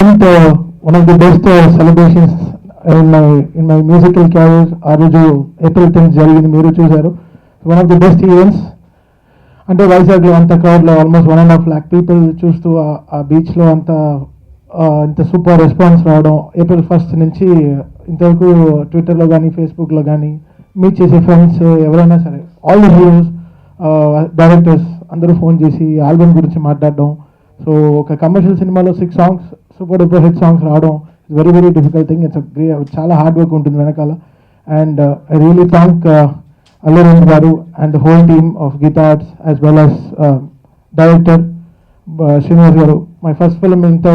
One of the best celebrations in my musical career ఆ రోజు April 10th జరిగింది, మీరు చూశారు. One of the best events. అంటే వైజాగ్లో అంత క్రౌడ్లో ఆల్మోస్ట్ 1.5 lakh పీపుల్ చూస్తూ ఆ బీచ్లో ఇంత సూపర్ రెస్పాన్స్ రావడం. ఏప్రిల్ 1st నుంచి ఇంతవరకు ట్విట్టర్లో కానీ ఫేస్బుక్లో కానీ మీట్ చేసే ఫ్రెండ్స్ ఎవరైనా సరే, ఆల్ ది హీరోస్, డైరెక్టర్స్ అందరూ ఫోన్ చేసి ఆల్బమ్ గురించి మాట్లాడడం. సో ఒక కమర్షియల్ సినిమాలో 6 songs super duper hit songs రావడం it's very very difficult thing. చాలా హార్డ్ వర్క్ ఉంటుంది వెనకాల. And I really thank Allu Aravind garu and whole team of Geetha Arts as well as director Srinivas garu. My first film ఇంత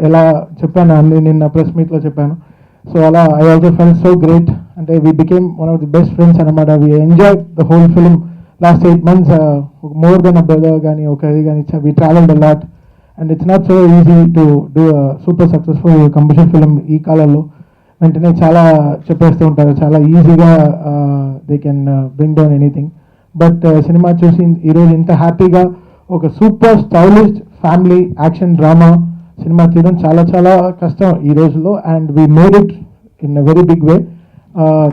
ఎలా చెప్పాను అన్ని నిన్న ప్రెస్ మీట్లో చెప్పాను. సో అలా I also fell so great. అంటే we became one of the best friends అనమాట. We enjoy the whole film last 8 months, more than a brother కానీ ఒక ఇది కానీ we travelled a lot. And it's not so easy to do super successful commercial film ఈ కాలంలో. వెంటనే చాలా చెప్పేస్తూ ఉంటారు, చాలా ఈజీగా they can bring down anything. But సినిమా చూసి ఈరోజు ఇంత హ్యాపీగా ఒక super stylish family action drama cinema తీయడం చాలా చాలా కష్టం ఈ రోజుల్లో. And we made it in a very big way.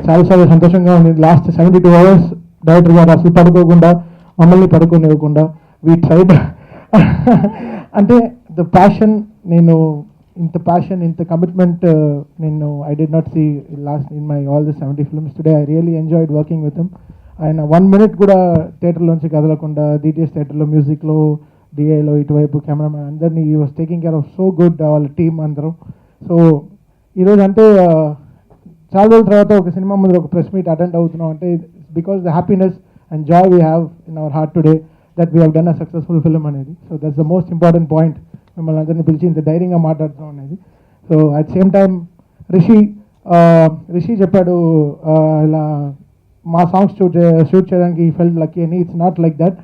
చాలా చాలా సంతోషంగా ఉంది. లాస్ట్ 72 hours డైరెక్టర్ గారు అసలు పడుకోకుండా, మమ్మల్ని పడుకోనివ్వకుండా వీ ట్రైడ్. అంటే ద ప్యాషన్, నేను ఇంత ప్యాషన్, ఇంత కమిట్మెంట్ నేను I did not see last in my all the 70 films. Today I really enjoyed working with him. ఆయన 1 minute కూడా థియేటర్లోంచి కదలకుండా డిటిఎస్ థియేటర్లో మ్యూజిక్లో, డిఐలో, ఇటువైపు కెమెరామెన్ అందరినీ ఈ was taking care of so good, వాళ్ళ టీమ్ అందరం. సో ఈరోజు అంటే చాలా రోజుల తర్వాత ఒక సినిమా ముందు ఒక ప్రెస్ మీట్ అటెండ్ అవుతున్నాం అంటే because the happiness and joy we have in our heart today that we have done a successful film అనేది. So that's the most important point. మిమ్మల్ని అందరినీ పిలిచి ఇంత ధైర్యంగా మాట్లాడుతున్నాం అనేది. So at same time Rishi చెప్పాడు ఇలా మా సాంగ్స్ షూట్ చేయడానికి ఫెల్ట్ లక్కీ అని. It's not like that.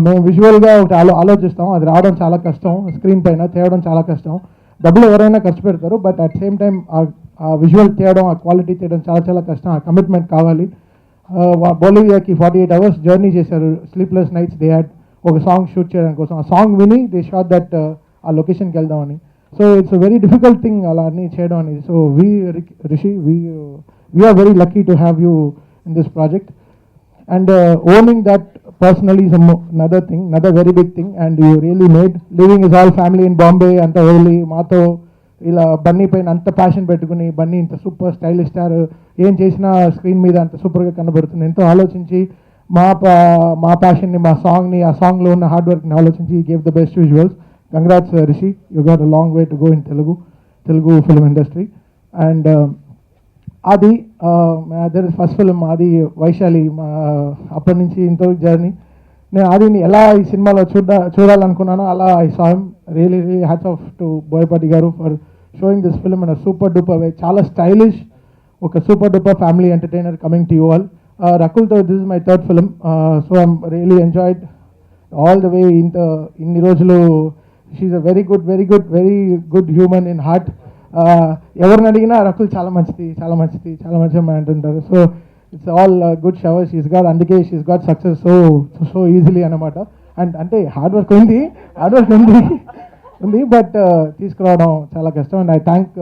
మేము విజువల్గా ఒకటి ఆలోచిస్తాం, అది రావడం చాలా కష్టం, స్క్రీన్ పైన తేవడం చాలా కష్టం. డబ్బులు ఎవరైనా ఖర్చు పెడతారు, బట్ అట్ సేమ్ టైం ఆ విజువల్ తీయడం, ఆ క్వాలిటీ తీయడం చాలా చాలా కష్టం. ఆ కమిట్మెంట్ కావాలి. బొలివియాకి 48 hours జర్నీ చేశారు, స్లీప్లెస్ నైట్స్ దే హ్యాడ్ ఒక సాంగ్ షూట్ చేయడం కోసం. ఆ సాంగ్ విని దే షాట్ దట్ ఆ లొకేషన్కి వెళ్దామని. So it's very difficult thing అలా అన్నీ చేయడం అనేది. So Rishi we are very lucky to have you in this project. And owning that personally is another thing, another very big thing. And you really made living is all family in Bombay anta early maato ila bunny pain anta passion pettukoni bunny inta super stylish star em chesina screen meeda anta super ga kanabadutundi ento ఆలోచించి మా passion ni ma song ni aa song lo unna hard work ni ఆలోచించి gave the best visuals. Congrats Rishi, you got a long way to go in Telugu film industry. And అది that is first film. అది వైశాలి అప్పటి నుంచి ఇంతవరకు journey. నేను ఆదిని ఎలా ఈ సినిమాలో చూడాలనుకున్నానో అలా I saw him. Really hats off to Boyapati garu for showing this film in a super duper way. చాలా స్టైలిష్, ఒక super duper family entertainer coming to you all. రకుల్తో this is my 3rd film. So I'm really enjoyed all the way. ఇన్ని రోజులు she's a very good human in heart. ఎవరిని అడిగినా రకుల్ చాలా మంచిది అమ్మాయి అంటుంటారు. So it's all good shower she's got. అందుకే she's got success so easily అనమాట. అండ్ అంటే హార్డ్ వర్క్ ఉంది బట్ తీసుకురావడం చాలా కష్టం. And I thank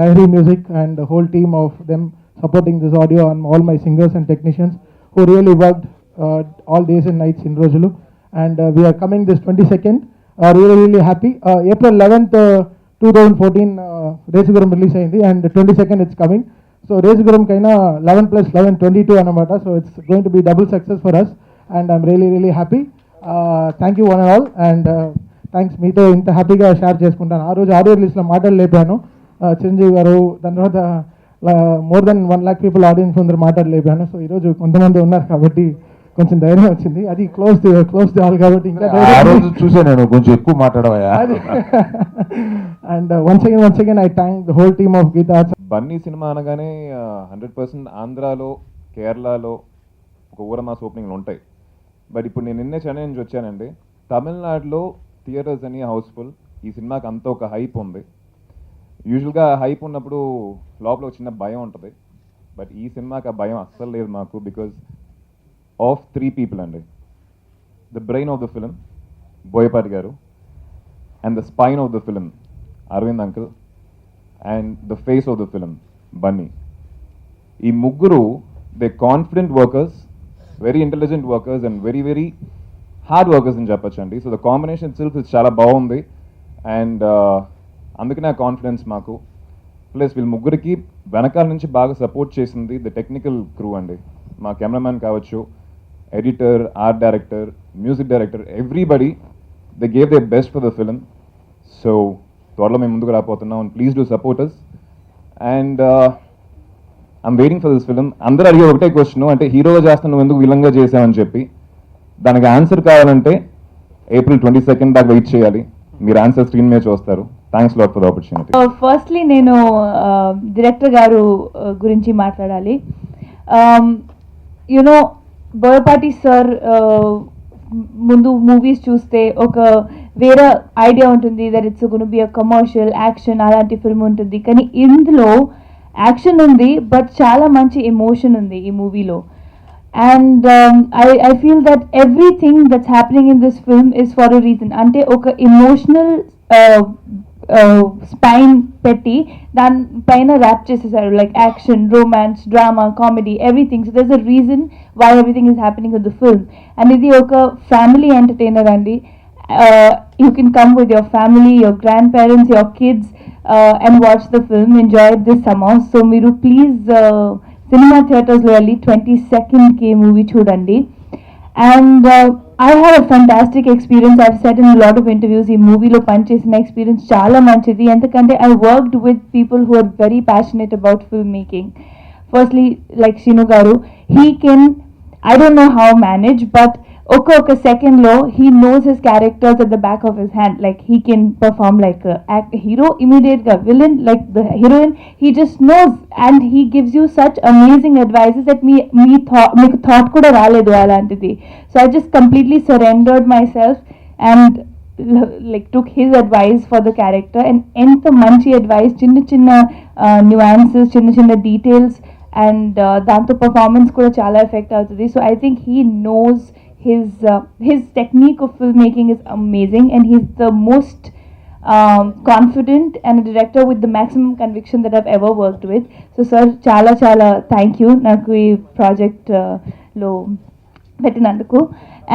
Lahari music and whole team of them supporting this audio and all my singers and technicians who really worked all days and nights ఇన్ని రోజులు. And we're coming this 22nd. Really happy. April 11th 2014 Race Gurram release అయింది. And 22nd it's coming. So రేసుగురంకైనా 11 + 11 22 అనమాట. So it's going to be double success for us. And I'm really happy. Thank you one and all. And thanks, మీతో ఇంత హ్యాపీగా share చేసుకుంటాను. ఆ రోజు audio రిలీజ్లో మాటలు లేపాను చిరంజీవి గారు, దాని తర్వాత more than 1 lakh people audience ముందర మాటలు లేపాను. సో ఈరోజు కొంతమంది ఉన్నారు కాబట్టి కొంచెం ధైర్యం వచ్చింది. అది క్లోజ్ హాల్ కాబట్టి ఇంకా చూసా నేను కొంచెం ఎక్కువ మాట్లాడవా. And once again I thank the whole team of Geetha. Bunny cinema అనగానే 100% ఆంధ్రాలో, కేరళలో ఒక ఊరమాస్ ఓపెనింగ్లు ఉంటాయి. బట్ ఇప్పుడు నేను నిన్నే చెన్నై నుంచి వచ్చానండి. తమిళనాడులో థియేటర్స్ అని హౌస్ఫుల్. ఈ సినిమాకి అంతా ఒక హైప్ ఉంది. యూజువల్గా హైప్ ఉన్నప్పుడు లోపల ఒక చిన్న భయం ఉంటుంది. బట్ ఈ సినిమాకి ఆ భయం అస్సలు లేదు మాకు. బికాజ్ ఆఫ్ 3 people అండి. The brain of the film Boyapati garu, and the spine of the film Aravind uncle, and the face of the film Bunny. ఈ ముగ్గురు they confident workers, very intelligent workers and very very hard workers అని చెప్పొచ్చు అండి. So the combination self చాలా బాగుంది and అందుకనే ఆ confidence మాకు. ప్లస్ వీళ్ళ ముగ్గురికి వెనకాల నుంచి బాగా సపోర్ట్ చేసింది ద టెక్నికల్ క్రూ అండి. మా కెమెరామ్యాన్ కావచ్చు, editor, art director, music director, everybody they gave they best for the film. So త్వరలో మేము ముందుకు రాబోతున్నాం and please do support us. And I'm waiting for this film. అందరూ అడిగే ఒకటే క్వశ్చన్, అంటే హీరోగా చేస్తాను నువ్వు ఎందుకు విలన్గా చేసావని చెప్పి. దానికి ఆన్సర్ కావాలంటే April 22 దాకా వెయిట్ చేయాలి. మీరు ఆన్సర్ స్క్రీన్ మీద చూస్తారు. Thanks lot for the opportunity. Firstly నేను డైరెక్టర్ గారు గురించి మాట్లాడాలి. యునో బోయపాటి సార్ ముందు మూవీస్ చూస్తే ఒక వేరే ఐడియా ఉంటుంది, that it's gonna be a commercial action అలాంటి ఫిల్మ్ ఉంటుంది. కానీ ఇందులో యాక్షన్ ఉంది బట్ చాలా మంచి ఎమోషన్ ఉంది ఈ మూవీలో. And I feel that everything that's happening in this film is for a reason. Ante oka emotional spine petti dan paina wrap chesaru, like action, romance, drama, comedy, everything. So there's a reason why everything is happening in the film. And idi oka family entertainer andi. You can come with your family, your grandparents, your kids and watch the film, enjoy it this summer. So miru please cinema థియేటర్స్లో వెళ్ళి 22nd movie చూడండి. And I have a fantastic experience. I set in lot of interviews ఈ మూవీలో పనిచేసిన experience చాలా మంచిది. ఎందుకంటే I worked with people who are very passionate about film making. Firstly like Srinu garu, he can, I don't know how manage, but ఒక్కొక్క సెకండ్లో he knows his characters at the back of his hand. Like he can perform like hero ఇమీడియట్గా, villain like the heroine, he just knows and he gives you such amazing advises that మీకు thought కూడా రాలేదు అలాంటిది. So I just completely surrendered my self and like took his advice for the character. And ఎంత మంచి advice, చిన్న చిన్న nuances, చిన్న చిన్న డీటెయిల్స్ అండ్ దాంతో పర్ఫార్మెన్స్ కూడా చాలా ఎఫెక్ట్ అవుతుంది. So I think he knows his technique of filmmaking is amazing and he's the most confident and a director with the maximum conviction that I've ever worked with. So sir, chala thank you naku ee project lo pettinanduku.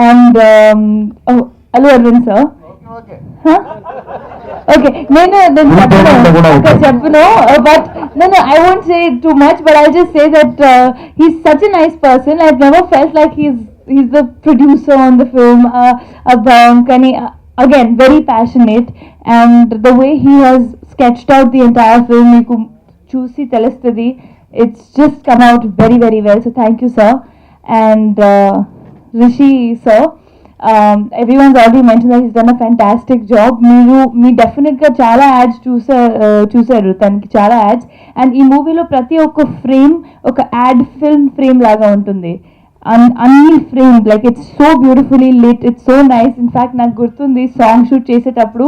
And Allu Arvind sir, okay నేను చెప్పను but no I won't say too much, but I'll just say that he's such a nice person. I've never felt like he's the producer on the film, Kani, again very passionate, and the way he has sketched out the entire film, meeku chusi telustadi, it's just come out very very well. So thank you sir. And Rishi sir, everyone's already mentioned that he's done a fantastic job. Me definitely ga chala ads chusaru taniki chala ads, and ee movie lo prati oka frame oka ad film frame laga untundi. అన్ని frame, like it's so beautifully lit, it's so nice. In fact నాకు గుర్తుంది song shoot చేసేటప్పుడు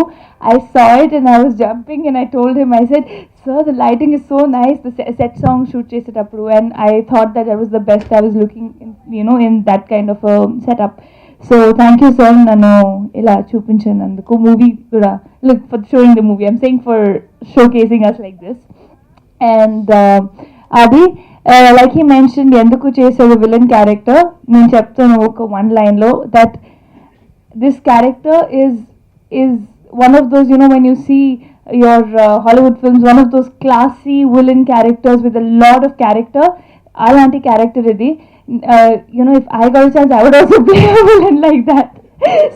I saw it and I was jumping and I told him, I said sir the lighting is so nice, the set song shoot చేసేటప్పుడు, and I thought that was the best I was looking in that kind of a setup. So thank you sir nanu ila చూపించినందుకు. Movie కూడా, look, for showing the movie, I'm saying for showcasing us like this. And Adi, like he mentioned, ఎందుకు చేసాడు villain character, నేను చెప్తాను ఒక one లైన్లో, that this character is one of those, when you see your Hollywood films, one of those classy villain characters with a lot of character. అలాంటి character ఇది. If I got a chance, I would also play a villain like that.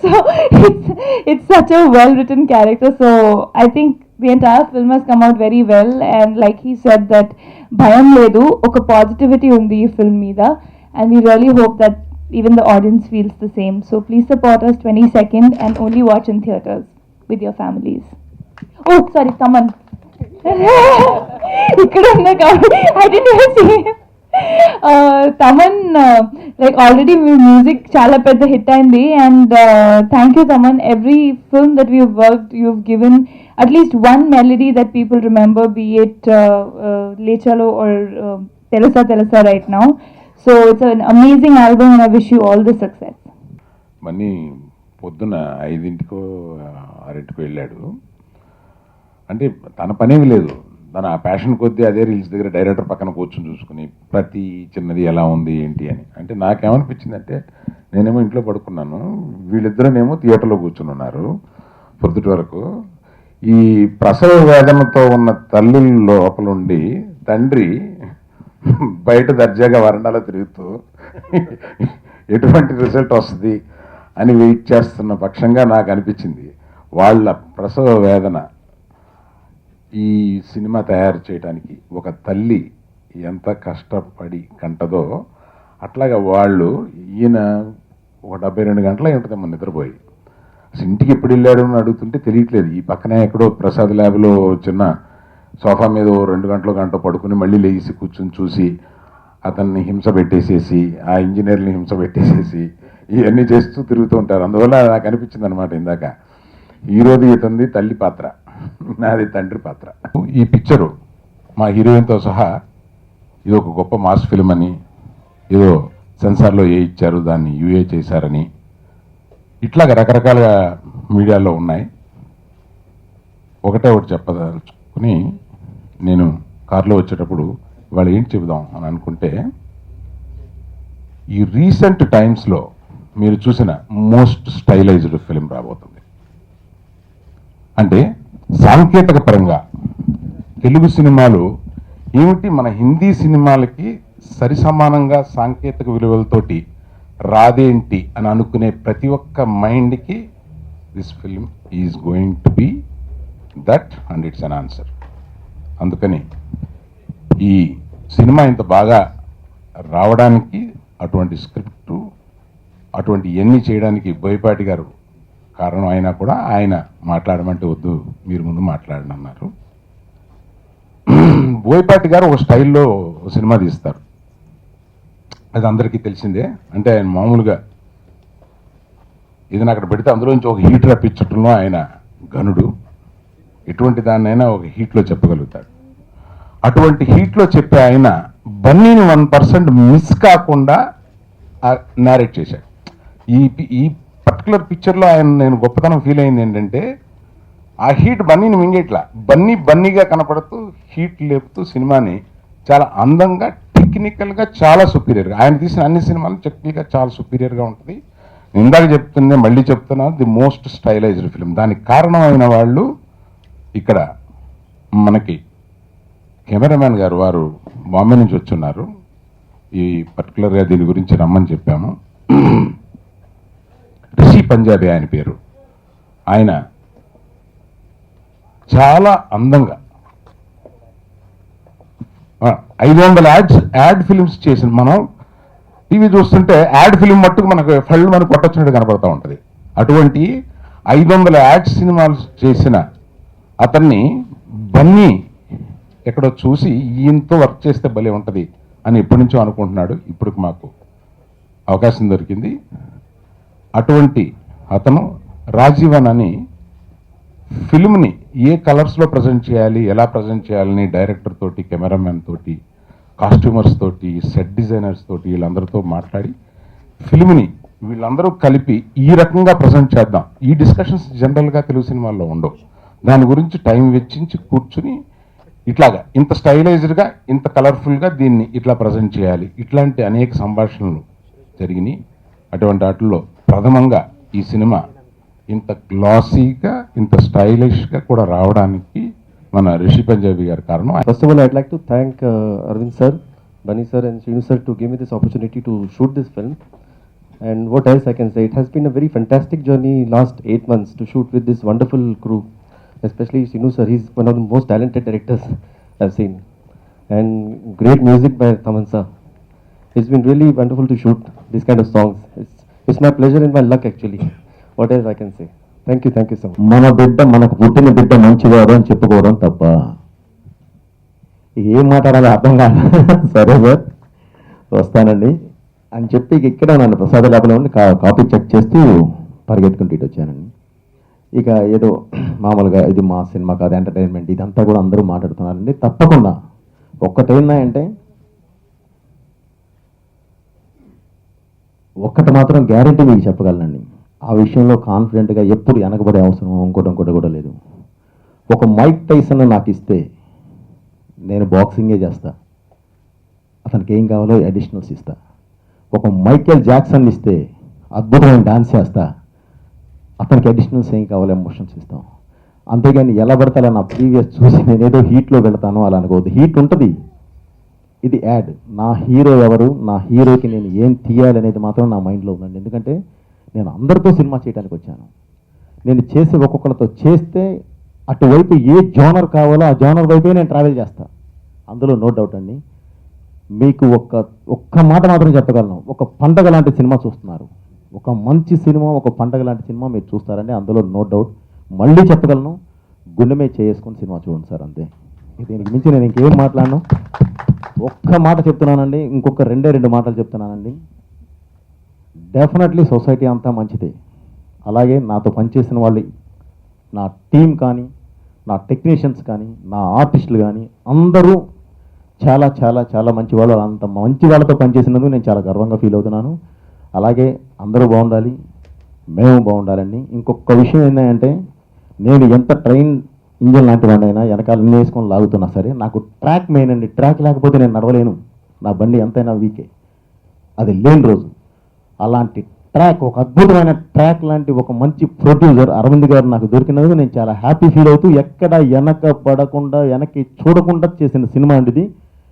So it's such a well written character. So I think the entire film has come out very well, and like he said that భయం లేదు, ఒక positivity ఉంది ఈ film మీద, and we really hope that even the audience feels the same. So please support us 22nd and only watch in theaters with your families. Oh sorry, Taman ఇక్కడ ఉన్నా కాబట్టి I didn't even see him. Thaman, like already me music చాలా పెద్ద hit అయింది, and thank you Thaman. Every film that we worked, you have given at least one melody that people remember, be it Lechalo or Telusa right now. So it's an amazing album and I wish you all the success. Money పొద్దున 5కో 6కో వెళ్ళాడు. అంటే తన పనేమి లేదు, దాని ఆ passion కొద్దీ అదే reels దగ్గర డైరెక్టర్ పక్కన కూర్చొని చూసుకుని ప్రతి చిన్నది ఎలా ఉంది ఏంటి అని. అంటే నాకేమనిపించిందంటే నేనేమో ఇంట్లో పడుకున్నాను, వీళ్ళిద్దరేమో థియేటర్లో కూర్చుని ఉన్నారు పొద్దుటి వరకు. ఈ ప్రసవ వేదనతో ఉన్న తల్లి లోపలుండి తండ్రి బయట దర్జాగా వరండాలో తిరుగుతూ ఎటువంటి రిజల్ట్ వస్తుంది అని వెయిట్ చేస్తున్న పక్షంగా నాకు అనిపించింది. వాళ్ళ ప్రసవ వేదన ఈ సినిమా తయారు చేయడానికి ఒక తల్లి ఎంత కష్టపడి కంటదో అట్లాగా వాళ్ళు ఈయన ఒక 72 గంటలు ఉంటుందేమో నిద్రపోయి. అసలు ఇంటికి ఎప్పుడు వెళ్ళాడు అని అడుగుతుంటే తెలియట్లేదు. ఈ పక్కనే ఎక్కడో ప్రసాద్ ల్యాబ్లో చిన్న సోఫా మీద 2 గంటలు గంట పడుకుని మళ్ళీ లేచి కూర్చొని చూసి అతన్ని హింస పెట్టేసేసి ఆ ఇంజనీర్ని హింస పెట్టేసేసి ఇవన్నీ చేస్తూ తిరుగుతూ ఉంటారు. అందువల్ల నాకు అనిపించింది అనమాట ఇందాక, ఈరోజు ఇతంది తల్లి పాత్ర, నాది తండ్రి పాత్ర. ఈ పిక్చరు మా హీరోయిన్తో సహా ఇది ఒక గొప్ప మాస్ ఫిల్మ్ అని, ఏదో సెన్సార్లో ఏ ఇచ్చారు దాన్ని యూఏ చేశారని ఇట్లాగ రకరకాలుగా మీడియాలో ఉన్నాయి. ఒకటి చెప్పదలుచుకుని నేను కారులో వచ్చేటప్పుడు వాళ్ళు ఏంటి చెబుదాం అని అనుకుంటే, ఈ రీసెంట్ టైమ్స్లో మీరు చూసిన మోస్ట్ స్టైలైజ్డ్ ఫిలిం రాబోతుంది. అంటే సాంకేతిక పరంగా తెలుగు సినిమాలు ఏమిటి మన హిందీ సినిమాలకి సరిసమానంగా సాంకేతిక విలువలతోటి రాదేంటి అని అనుకునే ప్రతి ఒక్క మైండ్కి this film is going to be that and it's an answer. అందుకని ఈ సినిమా ఇంత బాగా రావడానికి అటువంటి స్క్రిప్టు అటువంటి ఇవన్నీ చేయడానికి బోయపాటి గారు కారణం అయినా కూడా ఆయన మాట్లాడమంటే వద్దు మీరు ముందు మాట్లాడండి అన్నారు. బోయపాటి గారు ఒక స్టైల్లో సినిమా తీస్తారు, అది అందరికీ తెలిసిందే. అంటే ఆయన మామూలుగా ఏదైనా అక్కడ పెడితే అందులోంచి ఒక హీట్ రప్పించడంలో ఆయన గనుడు. ఎటువంటి దాన్నైనా ఒక హీట్లో చెప్పగలుగుతాడు. అటువంటి హీట్లో చెప్పే ఆయన బన్నీని 1% మిస్ కాకుండా నేరేట్ చేశాడు. ఈ పర్టికులర్ పిక్చర్లో ఆయన నేను గొప్పతనం ఫీల్ అయింది ఏంటంటే, ఆ హీట్ బన్నీని మింగేట్లా, బన్నీగా కనపడుతూ హీట్ లేపుతూ సినిమాని చాలా అందంగా టెక్నికల్గా చాలా సుపీరియర్గా, ఆయన తీసిన అన్ని సినిమాలు టెక్నికల్గా చాలా సుపీరియర్గా ఉంటుంది. ఇందాక చెప్తుందే మళ్ళీ చెప్తున్నాను, ది మోస్ట్ స్టైలైజ్డ్ ఫిలిం. దానికి కారణమైన వాళ్ళు ఇక్కడ మనకి కెమెరామ్యాన్ గారు, వారు బాంబే నుంచి వచ్చున్నారు. ఈ పర్టికులర్గా దీని గురించి రమ్మని చెప్పాము. రిషి పంజాబీ ఆయన పేరు. ఆయన చాలా అందంగా 500 యాడ్ ఫిలిమ్స్ చేసిన, మనం టీవీ చూస్తుంటే యాడ్ ఫిలిం మట్టుకు మనకు ఫళ్ళు మనకు కొట్టొచ్చినట్టు కనపడుతూ ఉంటుంది. అటువంటి 500 యాడ్ సినిమాలు చేసిన అతన్ని బన్నీ ఎక్కడో చూసి ఈయనతో వర్క్ చేస్తే భలే ఉంటుంది అని ఎప్పటి నుంచో అనుకుంటున్నాడు. ఇప్పుడు మాకు అవకాశం దొరికింది. అటువంటి అతను రాజీవన్ అని ఫిల్మ్ని ఏ కలర్స్లో ప్రజెంట్ చేయాలి, ఎలా ప్రజెంట్ చేయాలని డైరెక్టర్ తోటి, కెమెరామెన్ తోటి, కాస్ట్యూమర్స్ తోటి, సెట్ డిజైనర్స్ తోటి వీళ్ళందరితో మాట్లాడి ఫిల్మ్ని వీళ్ళందరూ కలిపి ఈ రకంగా ప్రజెంట్ చేద్దాం. ఈ డిస్కషన్స్ జనరల్గా తెలుగు సినిమాల్లో ఉండవు. దాని గురించి టైం వెచ్చించి కూర్చుని ఇట్లాగా ఇంత స్టైలైజ్డ్గా ఇంత కలర్ఫుల్గా దీన్ని ఇట్లా ప్రజెంట్ చేయాలి, ఇట్లాంటి అనేక సంభాషణలు జరిగినాయి. అటువంటి వాటిల్లో ప్రథమంగా ఈ సినిమా ఇంత గ్లాసీగా ఇంత స్టైలిష్గా కూడా రావడానికి మన రిషి పంజాబీ గారి కారణం. First of all, I'd like to thank Arvind sir, Bunny sir and Srinu sir to give me this opportunity to shoot this film. And what else I can say, it has been a very fantastic journey last 8 months to shoot with this wonderful crew, especially Srinu sir. He's one of the most talented directors I've seen, and great music by Taman sir. It's been really wonderful to shoot this kind of songs. It's my pleasure and my luck actually. What else I can say? Thank you so much. మన బిడ్డ, మనకు పుట్టిన బిడ్డ మంచివాడు అని చెప్పుకోవడం తప్ప ఏం మాట్లాడాలో అర్థం కాదు. సరే సార్ వస్తానండి అని చెప్పి ఇక్కడ నన్ను ప్రసాద ల్యాబ్లో ఉండి కాపీ చెక్ చేస్తూ పరిగెత్తుకుంటూ ఇటు వచ్చానండి. ఇక ఏదో మామూలుగా ఇది మా సినిమా కాదు, ఎంటర్టైన్మెంట్, ఇదంతా కూడా అందరూ మాట్లాడుతున్నారండి. తప్పకుండా ఒక్కటేందంటే, ఒక్కటి మాత్రం గ్యారెంటీ మీకు చెప్పగలనండి, ఆ విషయంలో కాన్ఫిడెంట్గా ఎప్పుడు వెనకబడే అవసరం ఇంకోటి కూడా లేదు. ఒక మైక్ టైసన్ నాకు ఇస్తే నేను బాక్సింగే చేస్తా, అతనికి ఏం కావాలో అడిషనల్స్ ఇస్తా. ఒక మైకేల్ జాక్సన్ ఇస్తే అద్భుతమైన డాన్స్ చేస్తా, అతనికి అడిషనల్స్ ఏం కావాలో ఎమోషన్స్ ఇస్తాం. అంతేగాని ఎలా పడతాలో నా ప్రీవియస్ చూసి నేనేదో హీట్లో వెళతాను అలా అనుకోవద్దు. హీట్ ఉంటుంది, ఇది యాడ్. నా హీరో ఎవరు, నా హీరోకి నేను ఏం తీయాలి అనేది మాత్రం నా మైండ్లో ఉందండి. ఎందుకంటే నేను అందరితో సినిమా చేయడానికి వచ్చాను. నేను చేసే ఒక్కొక్కరితో చేస్తే అటువైపు ఏ జోనర్ కావాలో ఆ జోనర్ వైపే నేను ట్రావెల్ చేస్తాను, అందులో నో డౌట్ అండి. మీకు ఒక్క మాట మాత్రం చెప్పగలను, ఒక పండగ లాంటి సినిమా చూస్తున్నారు, ఒక మంచి సినిమా, ఒక పండగ లాంటి సినిమా మీరు చూస్తారండి, అందులో నో డౌట్. మళ్ళీ చెప్పగలను, గుండెమే చేసుకుని సినిమా చూడండి సార్, అంతే. దీనికి మించి నేను ఇంకేం మాట్లాడను. ఒక్క మాట చెప్తున్నానండి, ఇంకొక రెండు మాటలు చెప్తున్నానండి. డెఫినెట్లీ సొసైటీ అంతా మంచిదే, అలాగే నాతో పనిచేసిన వాళ్ళు, నా టీం కానీ, నా టెక్నీషియన్స్ కానీ, నా ఆర్టిస్టులు కానీ అందరూ చాలా చాలా చాలా మంచి వాళ్ళు. అంత మంచి వాళ్ళతో పనిచేసినందుకు నేను చాలా గర్వంగా ఫీల్ అవుతున్నాను. అలాగే అందరూ బాగుండాలి, మేము బాగుండాలండి. ఇంకొక విషయం ఏంటంటే, నేను ఎంత ట్రైన్ ఇంజన్ లాంటి వాడినైనా వెనకాల ఇన్ని వేసుకొని లాగుతున్నా సరే, నాకు ట్రాక్ మెయిన్ అండి. ట్రాక్ లేకపోతే నేను నడవలేను, నా బండి ఎంతైనా వీకే, అది లేని రోజు. అలాంటి ట్రాక్, ఒక అద్భుతమైన ట్రాక్ లాంటి ఒక మంచి ప్రొడ్యూసర్ అరవింద్ గారు నాకు దొరికినందుకు నేను చాలా హ్యాపీ ఫీల్ అవుతూ, ఎక్కడ వెనక పడకుండా వెనక్కి చూడకుండా చేసిన సినిమా అండి ఇది.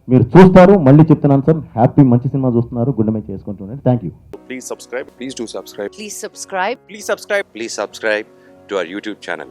మీరు చూస్తారు, మళ్ళీ చెప్తున్నాను సార్, హ్యాపీ మంచి సినిమా చూస్తున్నారు, గుండెమే చేసుకుంటున్నాను. Thank you. Please subscribe. Please do subscribe. Please subscribe. Please subscribe. Please subscribe to our YouTube channel.